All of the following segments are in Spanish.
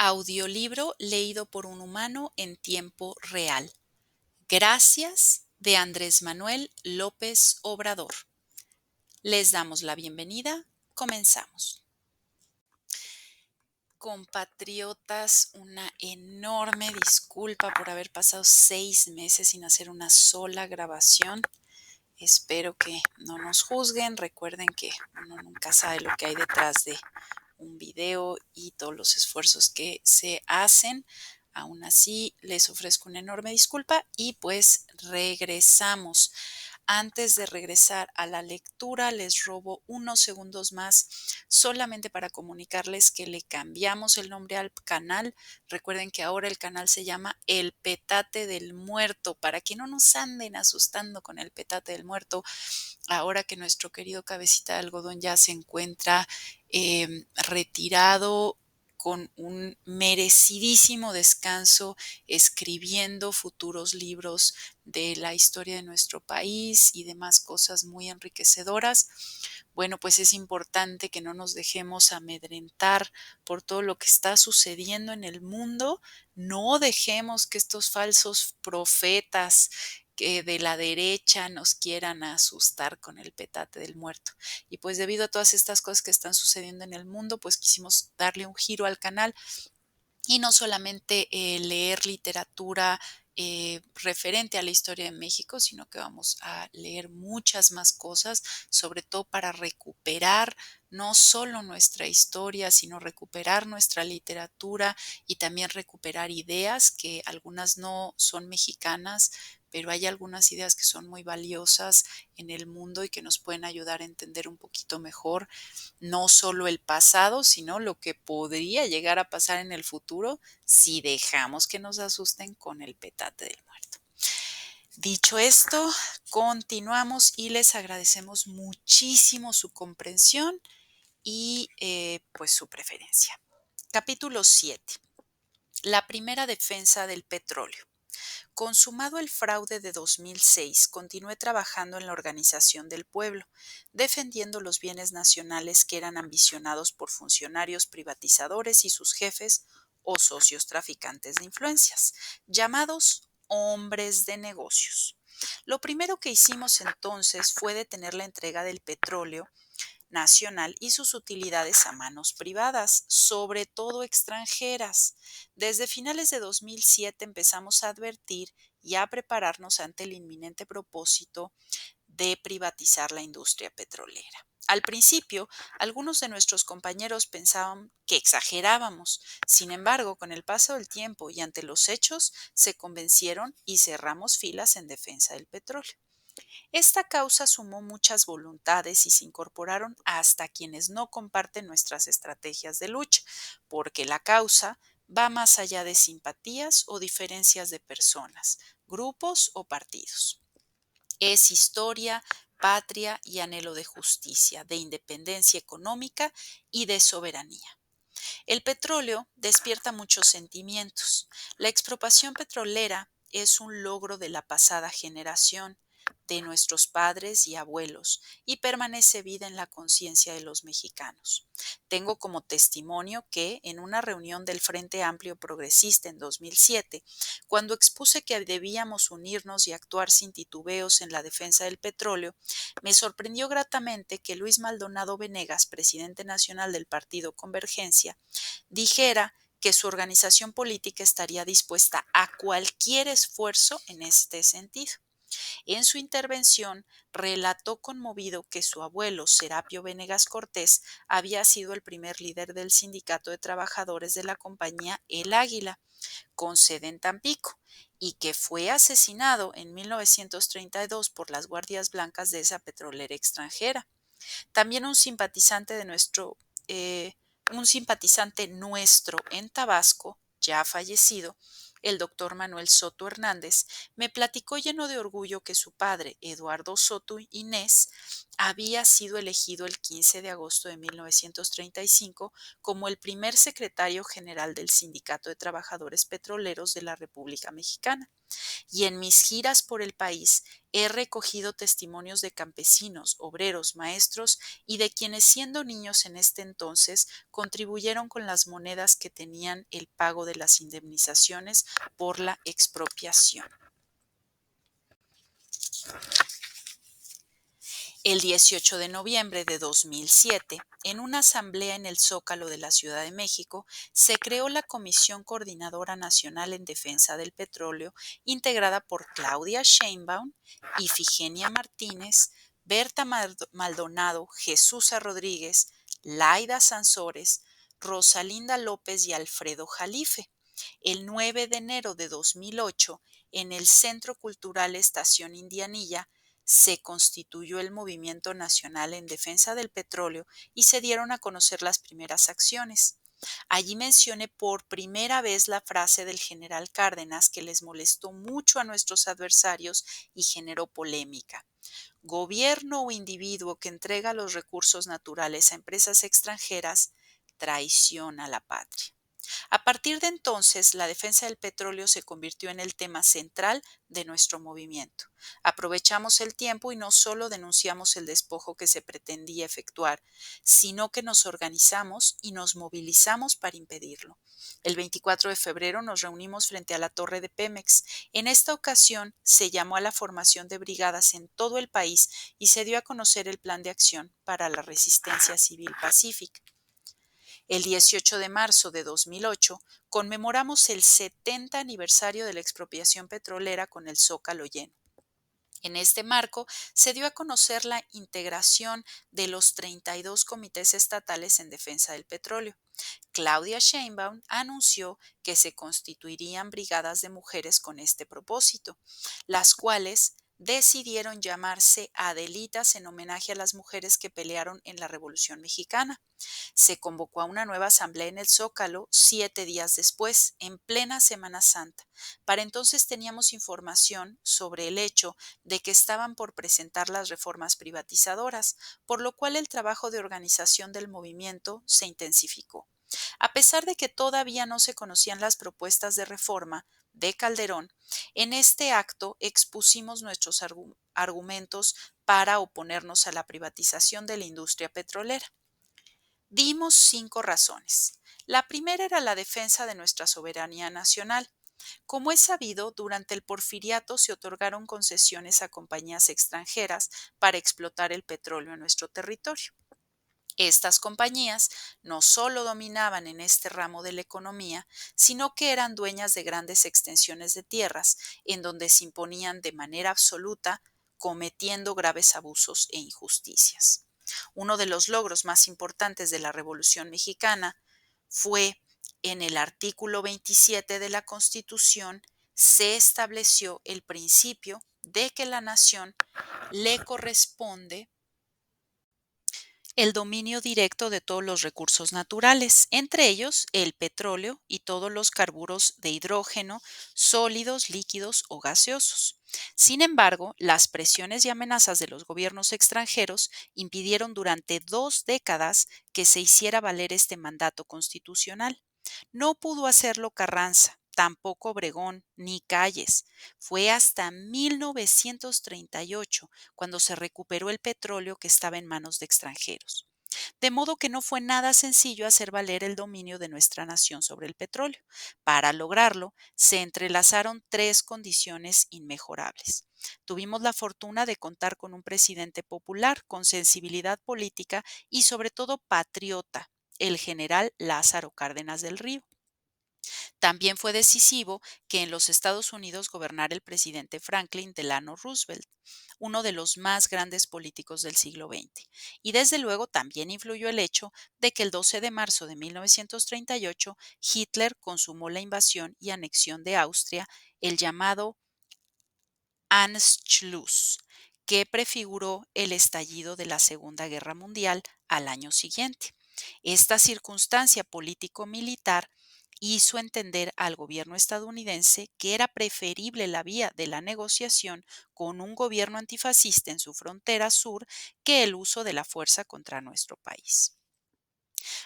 Audiolibro leído por un humano en tiempo real. Gracias, de Andrés Manuel López Obrador. Les damos la bienvenida. Comenzamos. Compatriotas, una enorme disculpa por haber pasado 6 meses sin hacer una sola grabación. Espero que no nos juzguen. Recuerden que uno nunca sabe lo que hay detrás de un video y todos los esfuerzos que se hacen. Aún así, les ofrezco una enorme disculpa y pues regresamos. Antes de regresar a la lectura, les robo unos segundos más solamente para comunicarles que le cambiamos el nombre al canal. Recuerden que ahora el canal se llama El Petate del Muerto, para que no nos anden asustando con el petate del muerto, ahora que nuestro querido cabecita de algodón ya se encuentra retirado con un merecidísimo descanso, escribiendo futuros libros de la historia de nuestro país y demás cosas muy enriquecedoras. Bueno, pues es importante que no nos dejemos amedrentar por todo lo que está sucediendo en el mundo. No dejemos que estos falsos profetas que de la derecha nos quieran asustar con el petate del muerto. Y pues debido a todas estas cosas que están sucediendo en el mundo, pues quisimos darle un giro al canal y no solamente leer literatura referente a la historia de México, sino que vamos a leer muchas más cosas, sobre todo para recuperar no solo nuestra historia, sino recuperar nuestra literatura y también recuperar ideas que algunas no son mexicanas, pero hay algunas ideas que son muy valiosas en el mundo y que nos pueden ayudar a entender un poquito mejor no solo el pasado, sino lo que podría llegar a pasar en el futuro si dejamos que nos asusten con el petate del muerto. Dicho esto, continuamos y les agradecemos muchísimo su comprensión y pues su preferencia. Capítulo 7. La primera defensa del petróleo. Consumado el fraude de 2006, continué trabajando en la organización del pueblo, defendiendo los bienes nacionales que eran ambicionados por funcionarios privatizadores y sus jefes o socios traficantes de influencias, llamados hombres de negocios. Lo primero que hicimos entonces fue detener la entrega del petróleo nacional y sus utilidades a manos privadas, sobre todo extranjeras. Desde finales de 2007 empezamos a advertir y a prepararnos ante el inminente propósito de privatizar la industria petrolera. Al principio, algunos de nuestros compañeros pensaban que exagerábamos. Sin embargo, con el paso del tiempo y ante los hechos, se convencieron y cerramos filas en defensa del petróleo. Esta causa sumó muchas voluntades y se incorporaron hasta quienes no comparten nuestras estrategias de lucha, porque la causa va más allá de simpatías o diferencias de personas, grupos o partidos. Es historia, patria y anhelo de justicia, de independencia económica y de soberanía. El petróleo despierta muchos sentimientos. La expropiación petrolera es un logro de la pasada generación, de nuestros padres y abuelos, y permanece viva en la conciencia de los mexicanos. Tengo como testimonio que, en una reunión del Frente Amplio Progresista en 2007, cuando expuse que debíamos unirnos y actuar sin titubeos en la defensa del petróleo, me sorprendió gratamente que Luis Maldonado Venegas, presidente nacional del Partido Convergencia, dijera que su organización política estaría dispuesta a cualquier esfuerzo en este sentido. En su intervención, relató conmovido que su abuelo, Serapio Venegas Cortés, había sido el primer líder del sindicato de trabajadores de la compañía El Águila, con sede en Tampico, y que fue asesinado en 1932 por las guardias blancas de esa petrolera extranjera. También un simpatizante nuestro en Tabasco, ya fallecido, el doctor Manuel Soto Hernández, me platicó lleno de orgullo que su padre, Eduardo Soto Inés, había sido elegido el 15 de agosto de 1935 como el primer secretario general del Sindicato de Trabajadores Petroleros de la República Mexicana. Y en mis giras por el país he recogido testimonios de campesinos, obreros, maestros y de quienes siendo niños en este entonces contribuyeron con las monedas que tenían el pago de las indemnizaciones por la expropiación. El 18 de noviembre de 2007, en una asamblea en el Zócalo de la Ciudad de México, se creó la Comisión Coordinadora Nacional en Defensa del Petróleo, integrada por Claudia Sheinbaum, Ifigenia Martínez, Berta Maldonado, Jesús Rodríguez, Laida Sansores, Rosalinda López y Alfredo Jalife. El 9 de enero de 2008, en el Centro Cultural Estación Indianilla, se constituyó el Movimiento Nacional en Defensa del Petróleo y se dieron a conocer las primeras acciones. Allí mencioné por primera vez la frase del general Cárdenas que les molestó mucho a nuestros adversarios y generó polémica. Gobierno o individuo que entrega los recursos naturales a empresas extranjeras traiciona a la patria. A partir de entonces, la defensa del petróleo se convirtió en el tema central de nuestro movimiento. Aprovechamos el tiempo y no solo denunciamos el despojo que se pretendía efectuar, sino que nos organizamos y nos movilizamos para impedirlo. El 24 de febrero nos reunimos frente a la torre de Pemex. En esta ocasión se llamó a la formación de brigadas en todo el país y se dio a conocer el plan de acción para la resistencia civil pacífica. El 18 de marzo de 2008 conmemoramos el 70 aniversario de la expropiación petrolera con el Zócalo lleno. En este marco se dio a conocer la integración de los 32 comités estatales en defensa del petróleo. Claudia Sheinbaum anunció que se constituirían brigadas de mujeres con este propósito, las cuales decidieron llamarse Adelitas en homenaje a las mujeres que pelearon en la Revolución Mexicana. Se convocó a una nueva asamblea en el Zócalo 7 días después, en plena Semana Santa. Para entonces teníamos información sobre el hecho de que estaban por presentar las reformas privatizadoras, por lo cual el trabajo de organización del movimiento se intensificó. A pesar de que todavía no se conocían las propuestas de reforma de Calderón, en este acto expusimos nuestros argumentos para oponernos a la privatización de la industria petrolera. Dimos 5 razones. La primera era la defensa de nuestra soberanía nacional. Como es sabido, durante el porfiriato se otorgaron concesiones a compañías extranjeras para explotar el petróleo en nuestro territorio. Estas compañías no solo dominaban en este ramo de la economía, sino que eran dueñas de grandes extensiones de tierras, en donde se imponían de manera absoluta, cometiendo graves abusos e injusticias. Uno de los logros más importantes de la Revolución Mexicana fue en el artículo 27 de la Constitución se estableció el principio de que la nación le corresponde el dominio directo de todos los recursos naturales, entre ellos el petróleo y todos los carburos de hidrógeno, sólidos, líquidos o gaseosos. Sin embargo, las presiones y amenazas de los gobiernos extranjeros impidieron durante 2 décadas que se hiciera valer este mandato constitucional. No pudo hacerlo Carranza, tampoco Obregón, ni Calles. Fue hasta 1938 cuando se recuperó el petróleo que estaba en manos de extranjeros. De modo que no fue nada sencillo hacer valer el dominio de nuestra nación sobre el petróleo. Para lograrlo, se entrelazaron 3 condiciones inmejorables. Tuvimos la fortuna de contar con un presidente popular, con sensibilidad política y sobre todo patriota, el general Lázaro Cárdenas del Río. También fue decisivo que en los Estados Unidos gobernara el presidente Franklin Delano Roosevelt, uno de los más grandes políticos del siglo XX. Y desde luego también influyó el hecho de que el 12 de marzo de 1938 Hitler consumó la invasión y anexión de Austria, el llamado Anschluss, que prefiguró el estallido de la Segunda Guerra Mundial al año siguiente. Esta circunstancia político-militar hizo entender al gobierno estadounidense que era preferible la vía de la negociación con un gobierno antifascista en su frontera sur que el uso de la fuerza contra nuestro país.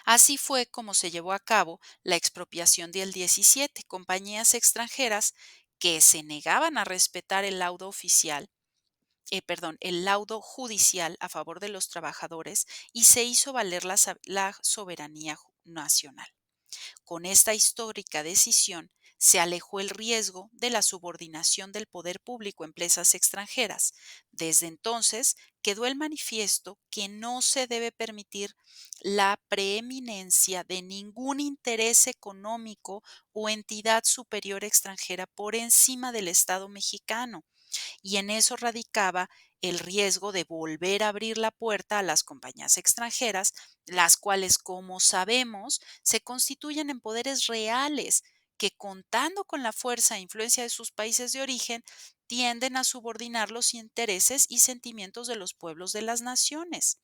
Así fue como se llevó a cabo la expropiación del 17, compañías extranjeras que se negaban a respetar el laudo judicial a favor de los trabajadores y se hizo valer la soberanía nacional. Con esta histórica decisión se alejó el riesgo de la subordinación del poder público a empresas extranjeras. Desde entonces quedó el manifiesto que no se debe permitir la preeminencia de ningún interés económico o entidad superior extranjera por encima del Estado mexicano, y en eso radicaba el riesgo de volver a abrir la puerta a las compañías extranjeras, las cuales, como sabemos, se constituyen en poderes reales que, contando con la fuerza e influencia de sus países de origen, tienden a subordinar los intereses y sentimientos de los pueblos de las naciones.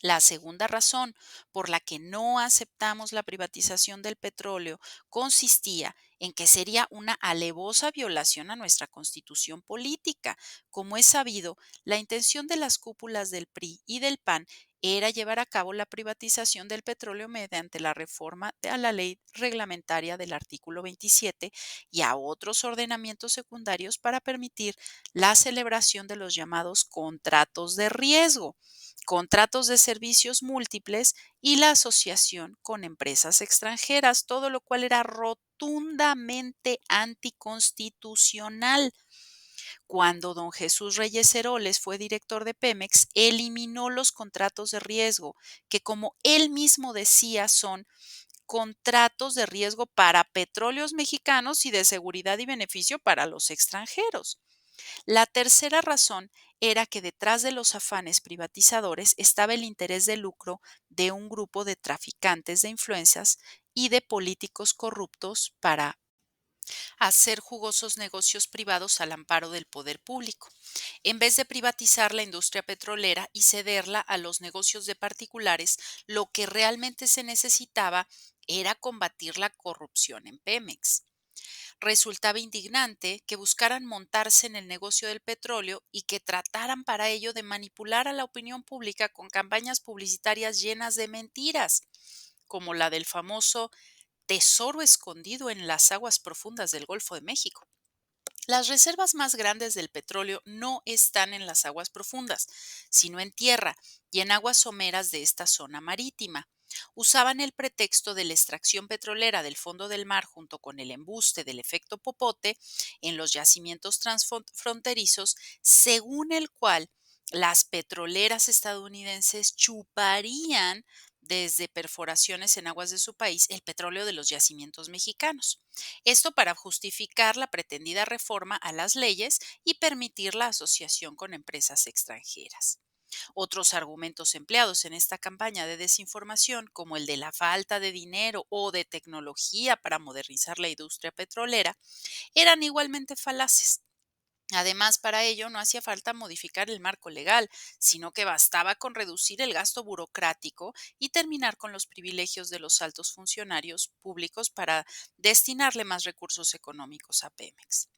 La segunda razón por la que no aceptamos la privatización del petróleo consistía en que sería una alevosa violación a nuestra constitución política. Como es sabido, la intención de las cúpulas del PRI y del PAN era llevar a cabo la privatización del petróleo mediante la reforma a la ley reglamentaria del artículo 27 y a otros ordenamientos secundarios para permitir la celebración de los llamados contratos de riesgo, contratos de servicios múltiples y la asociación con empresas extranjeras, todo lo cual era rotundamente anticonstitucional. Cuando don Jesús Reyes Heroles fue director de Pemex, eliminó los contratos de riesgo, que, como él mismo decía, son contratos de riesgo para petróleos mexicanos y de seguridad y beneficio para los extranjeros. La tercera razón era que detrás de los afanes privatizadores estaba el interés de lucro de un grupo de traficantes de influencias y de políticos corruptos para hacer jugosos negocios privados al amparo del poder público. En vez de privatizar la industria petrolera y cederla a los negocios de particulares, lo que realmente se necesitaba era combatir la corrupción en Pemex. Resultaba indignante que buscaran montarse en el negocio del petróleo y que trataran para ello de manipular a la opinión pública con campañas publicitarias llenas de mentiras, como la del famoso tesoro escondido en las aguas profundas del Golfo de México. Las reservas más grandes del petróleo no están en las aguas profundas, sino en tierra y en aguas someras de esta zona marítima. Usaban el pretexto de la extracción petrolera del fondo del mar junto con el embuste del efecto popote en los yacimientos transfronterizos, según el cual las petroleras estadounidenses chuparían desde perforaciones en aguas de su país el petróleo de los yacimientos mexicanos. Esto para justificar la pretendida reforma a las leyes y permitir la asociación con empresas extranjeras. Otros argumentos empleados en esta campaña de desinformación, como el de la falta de dinero o de tecnología para modernizar la industria petrolera, eran igualmente falaces. Además, para ello no hacía falta modificar el marco legal, sino que bastaba con reducir el gasto burocrático y terminar con los privilegios de los altos funcionarios públicos para destinarle más recursos económicos a Pemex.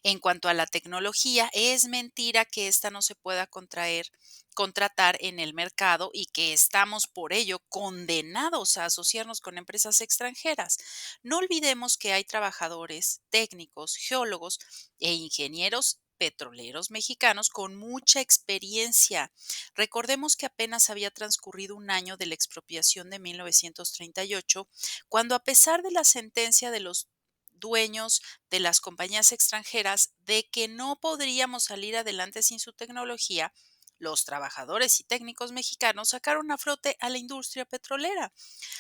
En cuanto a la tecnología, es mentira que ésta no se pueda contratar en el mercado y que estamos por ello condenados a asociarnos con empresas extranjeras. No olvidemos que hay trabajadores, técnicos, geólogos e ingenieros petroleros mexicanos con mucha experiencia. Recordemos que apenas había transcurrido un año de la expropiación de 1938, cuando, a pesar de la sentencia de los dueños de las compañías extranjeras de que no podríamos salir adelante sin su tecnología, los trabajadores y técnicos mexicanos sacaron a flote a la industria petrolera.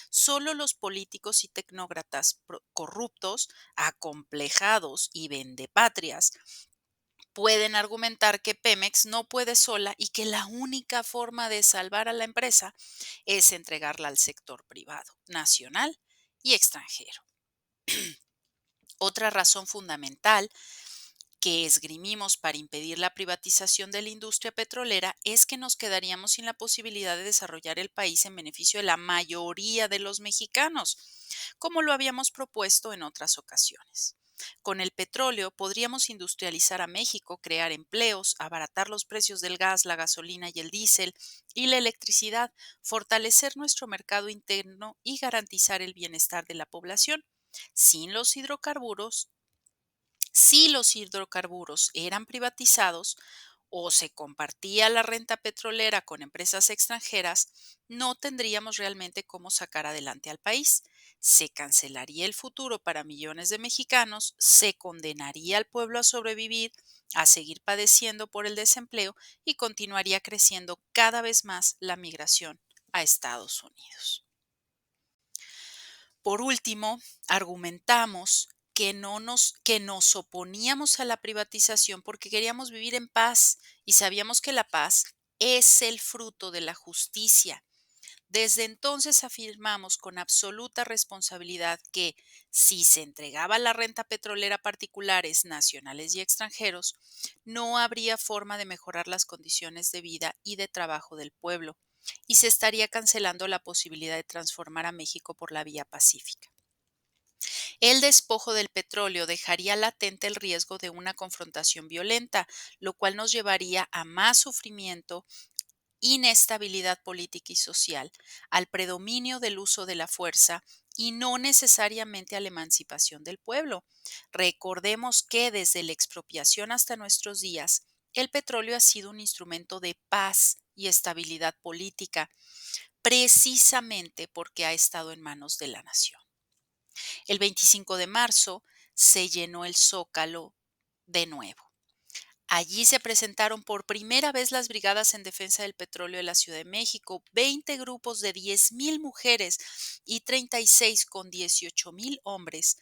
Solo los políticos y tecnócratas corruptos, acomplejados y vendepatrias pueden argumentar que Pemex no puede sola y que la única forma de salvar a la empresa es entregarla al sector privado, nacional y extranjero. Otra razón fundamental que esgrimimos para impedir la privatización de la industria petrolera es que nos quedaríamos sin la posibilidad de desarrollar el país en beneficio de la mayoría de los mexicanos, como lo habíamos propuesto en otras ocasiones. Con el petróleo podríamos industrializar a México, crear empleos, abaratar los precios del gas, la gasolina y el diésel y la electricidad, fortalecer nuestro mercado interno y garantizar el bienestar de la población. Sin los hidrocarburos, Si los hidrocarburos eran privatizados o se compartía la renta petrolera con empresas extranjeras, no tendríamos realmente cómo sacar adelante al país. Se cancelaría el futuro para millones de mexicanos, se condenaría al pueblo a sobrevivir, a seguir padeciendo por el desempleo y continuaría creciendo cada vez más la migración a Estados Unidos. Por último, argumentamos que nos oponíamos a la privatización porque queríamos vivir en paz y sabíamos que la paz es el fruto de la justicia. Desde entonces afirmamos con absoluta responsabilidad que si se entregaba la renta petrolera a particulares, nacionales y extranjeros, no habría forma de mejorar las condiciones de vida y de trabajo del pueblo, y se estaría cancelando la posibilidad de transformar a México por la vía pacífica. El despojo del petróleo dejaría latente el riesgo de una confrontación violenta, lo cual nos llevaría a más sufrimiento, inestabilidad política y social, al predominio del uso de la fuerza y no necesariamente a la emancipación del pueblo. Recordemos que desde la expropiación hasta nuestros días, el petróleo ha sido un instrumento de paz y estabilidad política, precisamente porque ha estado en manos de la nación. El 25 de marzo se llenó el Zócalo de nuevo. Allí se presentaron por primera vez las Brigadas en Defensa del Petróleo de la Ciudad de México, 20 grupos de 10,000 mujeres y 36 con 18,000 hombres.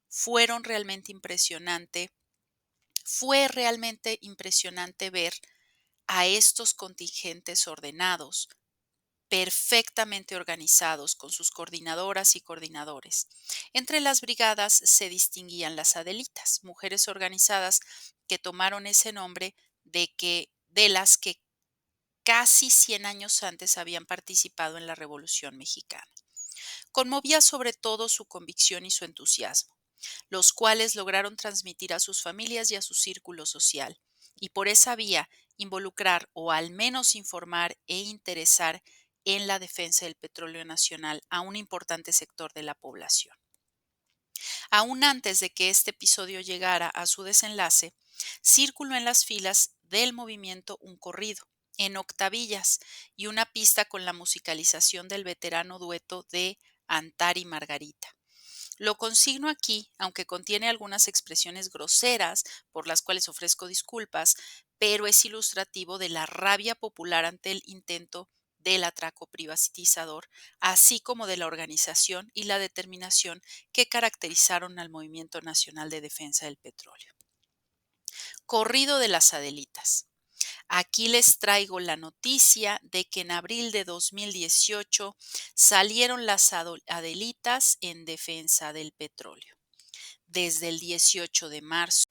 Fueron realmente impresionante. Fue realmente impresionante ver a estos contingentes ordenados, perfectamente organizados con sus coordinadoras y coordinadores. Entre las brigadas se distinguían las Adelitas, mujeres organizadas que tomaron ese nombre de las que casi 100 años antes habían participado en la Revolución Mexicana. Conmovía sobre todo su convicción y su entusiasmo, los cuales lograron transmitir a sus familias y a su círculo social, y por esa vía involucrar o al menos informar e interesar en la defensa del petróleo nacional a un importante sector de la población. Aún antes de que este episodio llegara a su desenlace, circuló en las filas del movimiento un corrido, en octavillas, y una pista con la musicalización del veterano dueto de Antar y Margarita. Lo consigno aquí, aunque contiene algunas expresiones groseras, por las cuales ofrezco disculpas, pero es ilustrativo de la rabia popular ante el intento del atraco privatizador, así como de la organización y la determinación que caracterizaron al Movimiento Nacional de Defensa del Petróleo. Corrido de las Adelitas. Aquí les traigo la noticia de que en abril de 2018 salieron las Adelitas en defensa del petróleo. Desde el 18 de marzo,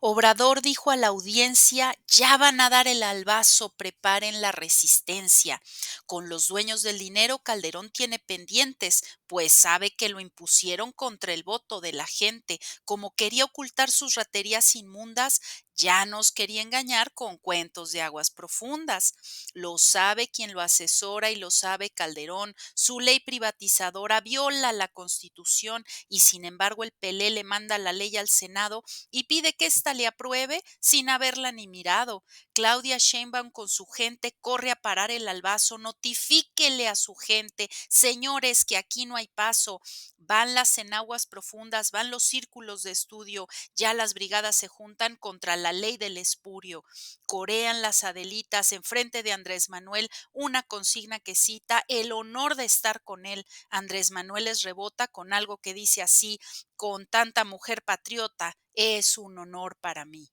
Obrador dijo a la audiencia: ya van a dar el albazo, preparen la resistencia. Con los dueños del dinero, Calderón tiene pendientes, pues sabe que lo impusieron contra el voto de la gente. Como quería ocultar sus raterías inmundas, ya nos quería engañar con cuentos de aguas profundas. Lo sabe quien lo asesora y lo sabe Calderón. Su ley privatizadora viola la Constitución y sin embargo el PLE le manda la ley al Senado y pide que ésta le apruebe sin haberla ni mirado. Claudia Sheinbaum con su gente corre a parar el albazo. Notifíquele a su gente, señores, que aquí no hay paso. Van las enaguas profundas, van los círculos de estudio, ya las brigadas se juntan contra la ley del espurio. Corean las Adelitas enfrente de Andrés Manuel una consigna que cita: el honor de estar con él. Andrés Manuel les rebota con algo que dice así: con tanta mujer patriota, es un honor para mí.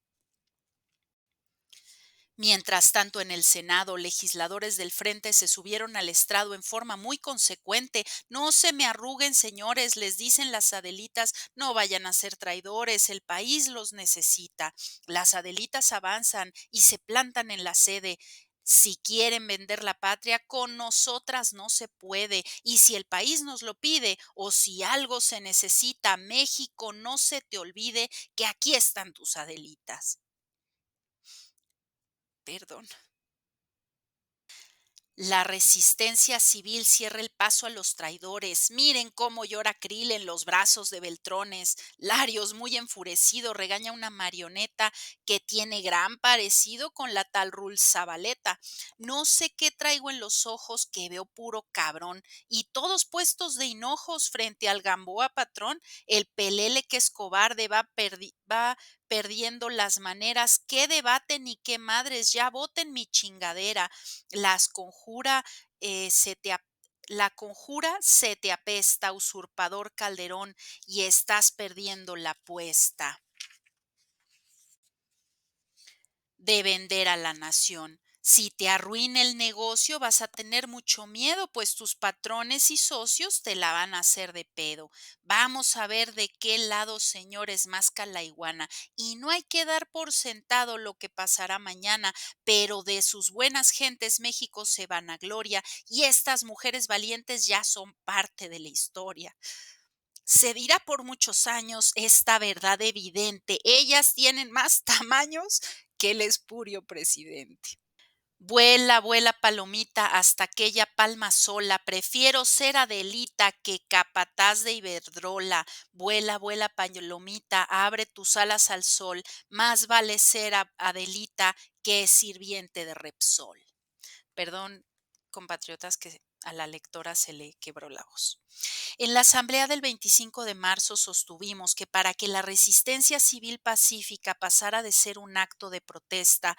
Mientras tanto, en el Senado, legisladores del Frente se subieron al estrado en forma muy consecuente. No se me arruguen, señores, les dicen las Adelitas, no vayan a ser traidores, el país los necesita. Las Adelitas avanzan y se plantan en la sede. Si quieren vender la patria, con nosotras no se puede. Y si el país nos lo pide o si algo se necesita, México, no se te olvide que aquí están tus Adelitas. Perdón. La resistencia civil cierra el paso a los traidores. Miren cómo llora Krill en los brazos de Beltrones. Larios, muy enfurecido, regaña a una marioneta que tiene gran parecido con la tal Rul Zabaleta. No sé qué traigo en los ojos que veo puro cabrón. Y todos puestos de hinojos frente al Gamboa patrón. El pelele que es cobarde va perdiendo las maneras. ¿Qué debate ni qué madres? Ya voten mi chingadera. Las conjura, se te ap- la conjura se te apesta, usurpador Calderón, y estás perdiendo la apuesta de vender a la nación. Si te arruina el negocio, vas a tener mucho miedo, pues tus patrones y socios te la van a hacer de pedo. Vamos a ver de qué lado, señores, masca la iguana. Y no hay que dar por sentado lo que pasará mañana, pero de sus buenas gentes México se vanagloria y estas mujeres valientes ya son parte de la historia. Se dirá por muchos años esta verdad evidente. Ellas tienen más tamaños que el espurio presidente. Vuela, vuela palomita hasta aquella palma sola, prefiero ser Adelita que capataz de Iberdrola. Vuela, vuela palomita, abre tus alas al sol, más vale ser Adelita que sirviente de Repsol. Perdón, compatriotas, que a la lectora se le quebró la voz. En la asamblea del 25 de marzo sostuvimos que para que la resistencia civil pacífica pasara de ser un acto de protesta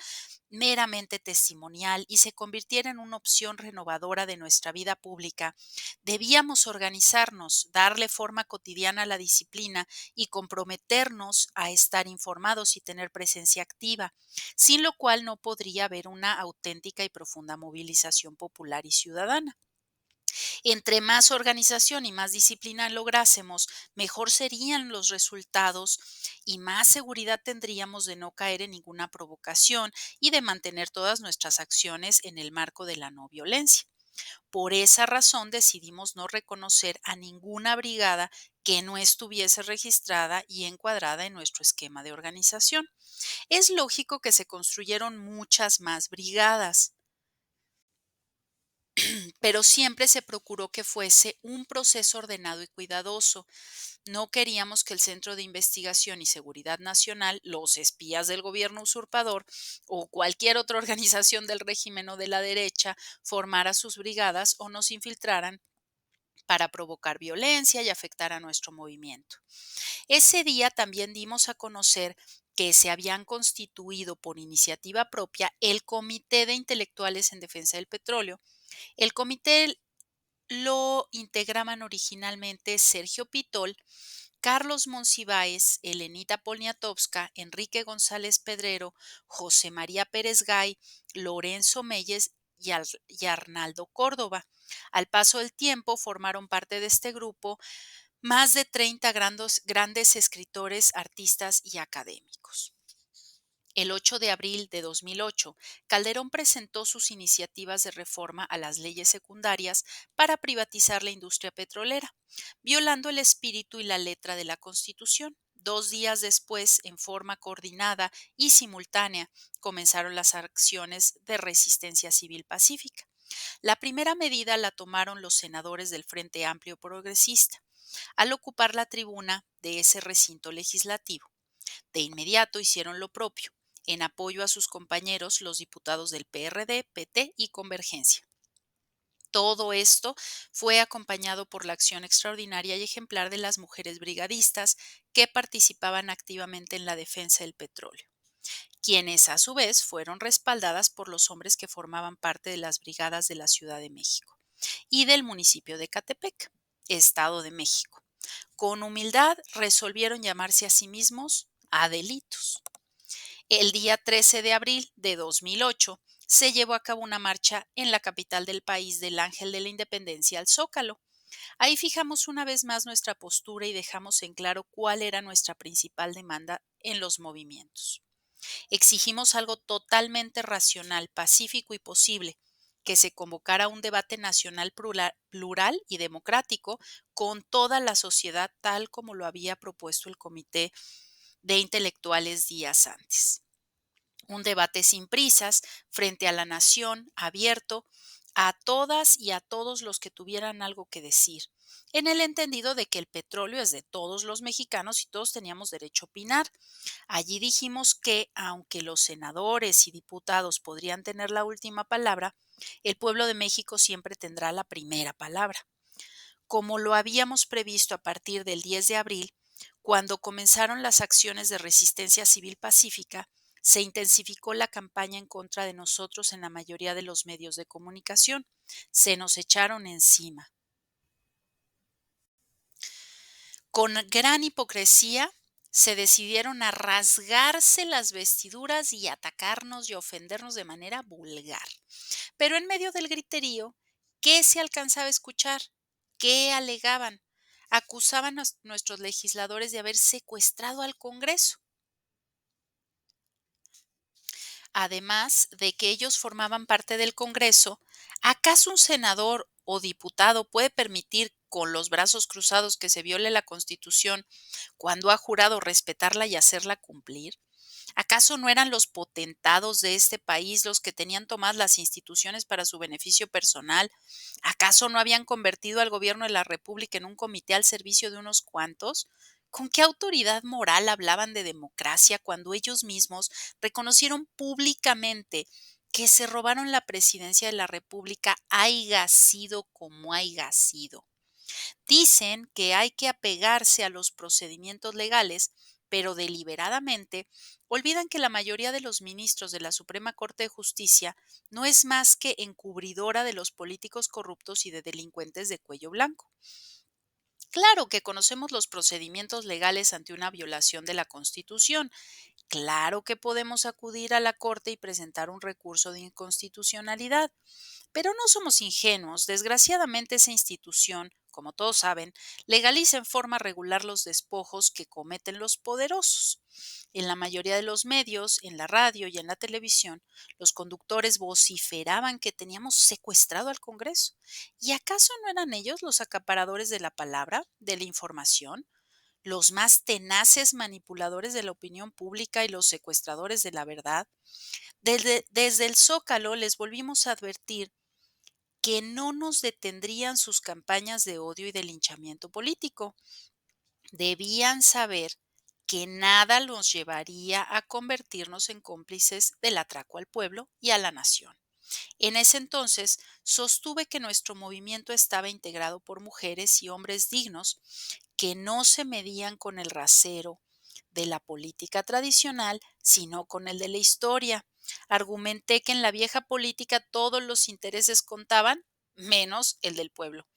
meramente testimonial y se convirtiera en una opción renovadora de nuestra vida pública, debíamos organizarnos, darle forma cotidiana a la disciplina y comprometernos a estar informados y tener presencia activa, sin lo cual no podría haber una auténtica y profunda movilización popular y ciudadana. Entre más organización y más disciplina lográsemos, mejor serían los resultados y más seguridad tendríamos de no caer en ninguna provocación y de mantener todas nuestras acciones en el marco de la no violencia. Por esa razón decidimos no reconocer a ninguna brigada que no estuviese registrada y encuadrada en nuestro esquema de organización. Es lógico que se construyeron muchas más brigadas, pero siempre se procuró que fuese un proceso ordenado y cuidadoso. No queríamos que el Centro de Investigación y Seguridad Nacional, los espías del gobierno usurpador o cualquier otra organización del régimen o de la derecha formara sus brigadas o nos infiltraran para provocar violencia y afectar a nuestro movimiento. Ese día también dimos a conocer que se habían constituido por iniciativa propia el Comité de Intelectuales en Defensa del Petróleo. El comité lo integraban originalmente Sergio Pitol, Carlos Monsiváis, Elenita Poniatowska, Enrique González Pedrero, José María Pérez Gay, Lorenzo Meyes y Arnaldo Córdoba. Al paso del tiempo formaron parte de este grupo más de 30 grandes escritores, artistas y académicos. El 8 de abril de 2008, Calderón presentó sus iniciativas de reforma a las leyes secundarias para privatizar la industria petrolera, violando el espíritu y la letra de la Constitución. 2 días después, en forma coordinada y simultánea, comenzaron las acciones de resistencia civil pacífica. La primera medida la tomaron los senadores del Frente Amplio Progresista, al ocupar la tribuna de ese recinto legislativo. De inmediato hicieron lo propio, en apoyo a sus compañeros los diputados del PRD, PT y Convergencia. Todo esto fue acompañado por la acción extraordinaria y ejemplar de las mujeres brigadistas que participaban activamente en la defensa del petróleo, quienes a su vez fueron respaldadas por los hombres que formaban parte de las brigadas de la Ciudad de México y del municipio de Catepec, Estado de México. Con humildad resolvieron llamarse a sí mismos Adelitos. El día 13 de abril de 2008 se llevó a cabo una marcha en la capital del país del Ángel de la Independencia al Zócalo. Ahí fijamos una vez más nuestra postura y dejamos en claro cuál era nuestra principal demanda en los movimientos. Exigimos algo totalmente racional, pacífico y posible, que se convocara un debate nacional plural y democrático con toda la sociedad tal como lo había propuesto el Comité de Intelectuales días antes. Un debate sin prisas, frente a la nación, abierto, a todas y a todos los que tuvieran algo que decir, en el entendido de que el petróleo es de todos los mexicanos y todos teníamos derecho a opinar. Allí dijimos que, aunque los senadores y diputados podrían tener la última palabra, el pueblo de México siempre tendrá la primera palabra. Como lo habíamos previsto a partir del 10 de abril, cuando comenzaron las acciones de resistencia civil pacífica, se intensificó la campaña en contra de nosotros en la mayoría de los medios de comunicación. Se nos echaron encima. Con gran hipocresía, se decidieron a rasgarse las vestiduras y atacarnos y ofendernos de manera vulgar. Pero en medio del griterío, ¿qué se alcanzaba a escuchar? ¿Qué alegaban? Acusaban a nuestros legisladores de haber secuestrado al Congreso, además de que ellos formaban parte del Congreso. ¿Acaso un senador o diputado puede permitir con los brazos cruzados que se viole la Constitución cuando ha jurado respetarla y hacerla cumplir? ¿Acaso no eran los potentados de este país los que tenían tomadas las instituciones para su beneficio personal? ¿Acaso no habían convertido al gobierno de la República en un comité al servicio de unos cuantos? ¿Con qué autoridad moral hablaban de democracia cuando ellos mismos reconocieron públicamente que se robaron la presidencia de la República, haiga sido como haiga sido? Dicen que hay que apegarse a los procedimientos legales, pero deliberadamente olvidan que la mayoría de los ministros de la Suprema Corte de Justicia no es más que encubridora de los políticos corruptos y de delincuentes de cuello blanco. Claro que conocemos los procedimientos legales ante una violación de la Constitución. Claro que podemos acudir a la Corte y presentar un recurso de inconstitucionalidad. Pero no somos ingenuos. Desgraciadamente esa institución, como todos saben, legaliza en forma regular los despojos que cometen los poderosos. En la mayoría de los medios, en la radio y en la televisión, los conductores vociferaban que teníamos secuestrado al Congreso. ¿Y acaso no eran ellos los acaparadores de la palabra, de la información, los más tenaces manipuladores de la opinión pública y los secuestradores de la verdad? Desde el Zócalo les volvimos a advertir que no nos detendrían sus campañas de odio y de linchamiento político. Debían saber que nada los llevaría a convertirnos en cómplices del atraco al pueblo y a la nación. En ese entonces sostuve que nuestro movimiento estaba integrado por mujeres y hombres dignos que no se medían con el rasero de la política tradicional, sino con el de la historia. Argumenté que en la vieja política todos los intereses contaban, menos el del pueblo.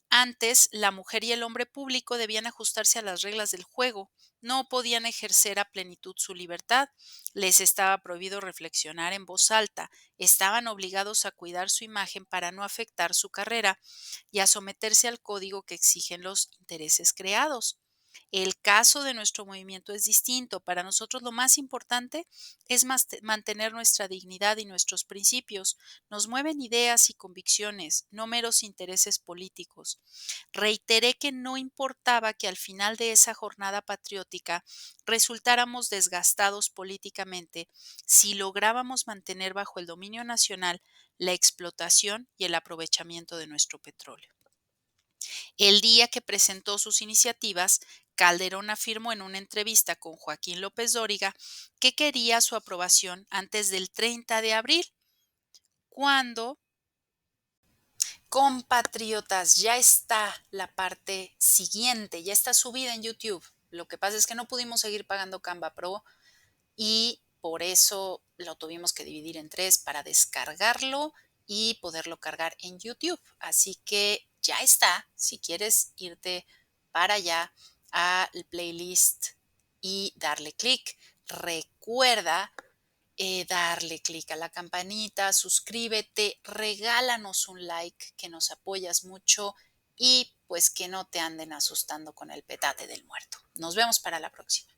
Antes, la mujer y el hombre público debían ajustarse a las reglas del juego, no podían ejercer a plenitud su libertad, les estaba prohibido reflexionar en voz alta, estaban obligados a cuidar su imagen para no afectar su carrera y a someterse al código que exigen los intereses creados. El caso de nuestro movimiento es distinto. Para nosotros lo más importante es mantener nuestra dignidad y nuestros principios. Nos mueven ideas y convicciones, no meros intereses políticos. Reiteré que no importaba que al final de esa jornada patriótica resultáramos desgastados políticamente si lográbamos mantener bajo el dominio nacional la explotación y el aprovechamiento de nuestro petróleo. El día que presentó sus iniciativas, Calderón afirmó en una entrevista con Joaquín López Dóriga que quería su aprobación antes del 30 de abril, cuando, compatriotas, ya está la parte siguiente, ya está subida en YouTube. Lo que pasa es que no pudimos seguir pagando Canva Pro y por eso lo tuvimos que dividir en tres para descargarlo y poderlo cargar en YouTube. Así que ya está, si quieres irte para allá al playlist y darle clic, recuerda darle clic a la campanita, suscríbete, regálanos un like que nos apoyas mucho y pues que no te anden asustando con el petate del muerto. Nos vemos para la próxima.